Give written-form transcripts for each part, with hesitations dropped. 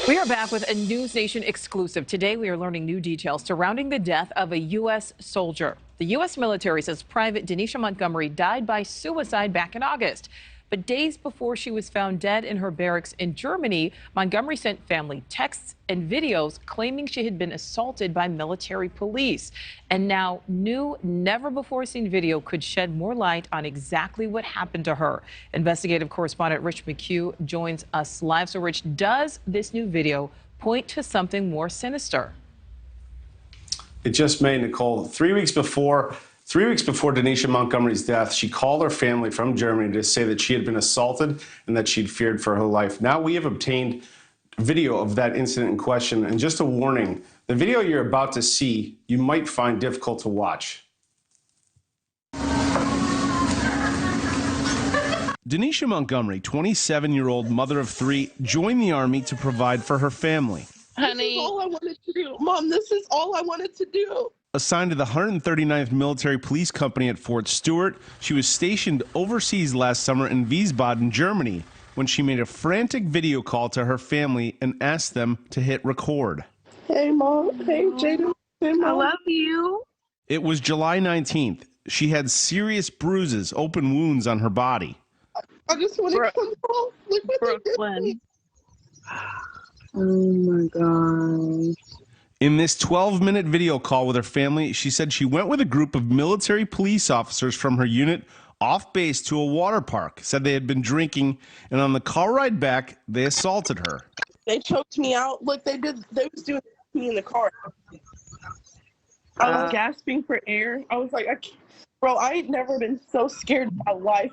We are back with a NewsNation exclusive. Today, we are learning new details surrounding the death of a U.S. soldier. The U.S. military says Private Denisha Montgomery died by suicide back in August. But days before she was found dead in her barracks in Germany, Montgomery sent family texts and videos claiming she had been assaulted by military police. And now, new, never-before-seen video could shed more light on exactly what happened to her. Investigative correspondent Rich McHugh joins us live. So, Rich, does this new video point to something more sinister? It just may, Nicole. 3 weeks before Denisha Montgomery's death, she called her family from Germany to say that she had been assaulted and that she'd feared for her life. Now we have obtained video of that incident in question. And just a warning, the video you're about to see, you might find difficult to watch. Denisha Montgomery, 27-year-old mother of three, joined the Army to provide for her family. Honey, this is all I wanted to do. Mom, this is all I wanted to do. Assigned to the 139th Military Police Company at Fort Stewart, she was stationed overseas last summer in Wiesbaden, Germany, when she made a frantic video call to her family and asked them to hit record. Hey, Mom. Hey, Jada. Hey, Mom. I love you. It was July 19th. She had serious bruises, open wounds on her body. I just want to come home. Look what they did to me. Oh, my God. In this 12-minute video call with her family, she said she went with a group of military police officers from her unit off base to a water park, said they had been drinking, and on the car ride back, they assaulted her. They choked me out. Look, they was doing me in the car. I was gasping for air. I was like, bro, I ain't never been so scared in my life.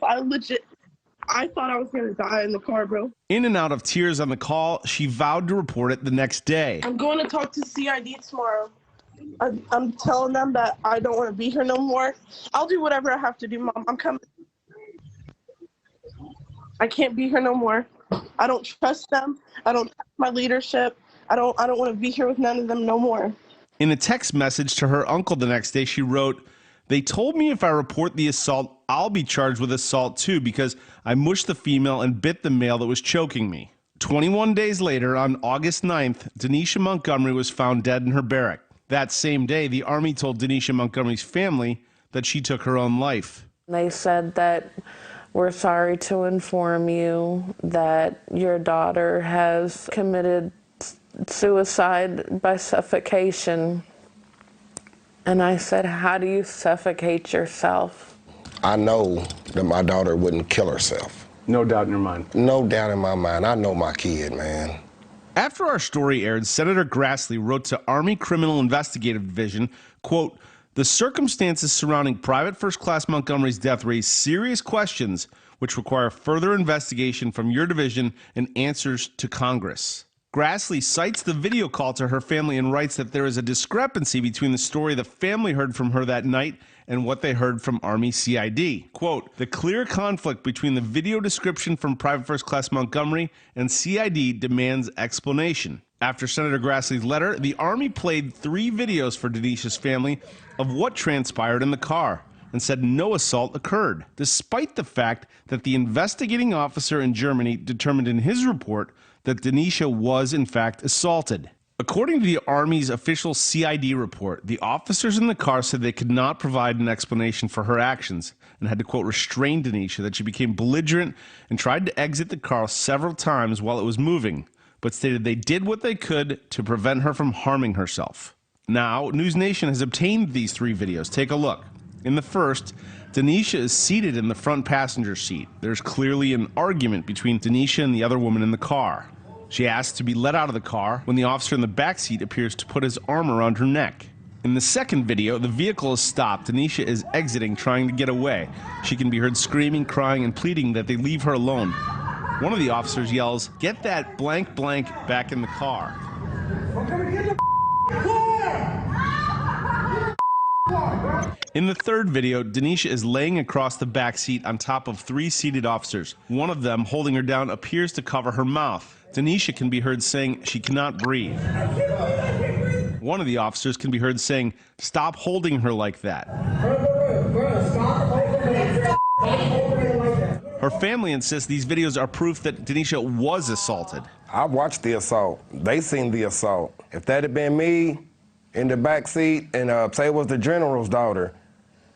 I thought I was going to die in the car, bro. In and out of tears on the call, she vowed to report it the next day. I'm going to talk to CID tomorrow. I'm telling them that I don't want to be here no more. I'll do whatever I have to do, Mom. I'm coming. I can't be here no more. I don't trust them. I don't trust my leadership. I don't want to be here with none of them no more. In a text message to her uncle the next day, she wrote, "They told me if I report the assault, I'll be charged with assault too because I mushed the female and bit the male that was choking me." 21 days later, on August 9th, Denisha Montgomery was found dead in her barrack. That same day, the Army told Denisha Montgomery's family that she took her own life. They said that we're sorry to inform you that your daughter has committed suicide by suffocation. And I said, how do you suffocate yourself? I know that my daughter wouldn't kill herself. No doubt in your mind. No doubt in my mind. I know my kid, man. After our story aired, Senator Grassley wrote to Army Criminal Investigative Division, quote, "The circumstances surrounding Private First Class Montgomery's death raise serious questions which require further investigation from your division and answers to Congress." Grassley cites the video call to her family and writes that there is a discrepancy between the story the family heard from her that night and what they heard from Army CID. Quote, "The clear conflict between the video description from Private First Class Montgomery and CID demands explanation." After Senator Grassley's letter, the Army played 3 videos for Denisha's family of what transpired in the car and said no assault occurred, despite the fact that the investigating officer in Germany determined in his report that Denisha was in fact assaulted. According to the Army's official CID report, the officers in the car said they could not provide an explanation for her actions and had to, quote, restrain Denisha, that she became belligerent and tried to exit the car several times while it was moving, but stated they did what they could to prevent her from harming herself. Now, NewsNation has obtained these 3 videos. Take a look. In the first, Denisha is seated in the front passenger seat. There's clearly an argument between Denisha and the other woman in the car. She asks to be let out of the car when the officer in the back seat appears to put his arm around her neck. In the second video, the vehicle is stopped. Denisha is exiting, trying to get away. She can be heard screaming, crying, and pleading that they leave her alone. One of the officers yells, "Get that blank blank back in the car." In the third video, Denisha is laying across the back seat on top of 3 seated officers. One of them, holding her down, appears to cover her mouth. Denisha can be heard saying she cannot breathe. One of the officers can be heard saying, "Stop holding her like that." Her family insists these videos are proof that Denisha was assaulted. I watched the assault. They seen the assault. If that had been me in the back seat and say it was the general's daughter,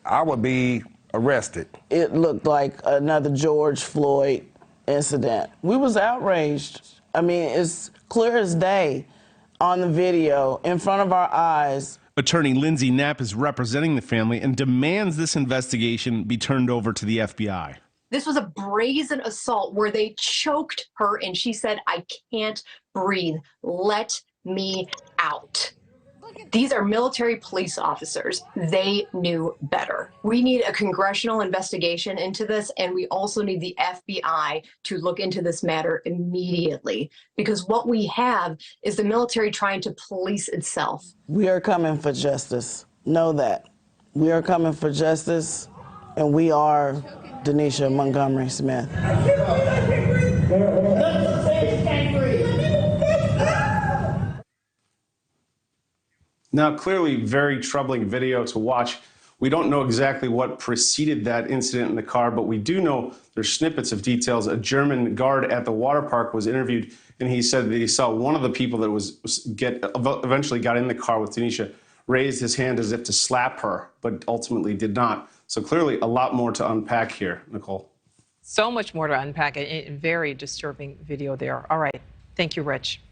I would be arrested. It looked like another George Floyd incident. We was outraged. I mean, it's clear as day on the video in front of our eyes. Attorney Lindsay Knapp is representing the family and demands this investigation be turned over to the FBI. This was a brazen assault where they choked her and she said, "I can't breathe. Let me out." These are military police officers. They knew better. We need a congressional investigation into this, and we also need the FBI to look into this matter immediately, because what we have is the military trying to police itself. We are coming for justice. Know that. We are coming for justice, and we are Denisha Montgomery Smith. Now, clearly very troubling video to watch. We don't know exactly what preceded that incident in the car, but we do know there's snippets of details. A German guard at the water park was interviewed, and he said that he saw one of the people that eventually got in the car with Denisha raised his hand as if to slap her, but ultimately did not. So clearly a lot more to unpack here, Nicole. So much more to unpack. A very disturbing video there. All right. Thank you, Rich.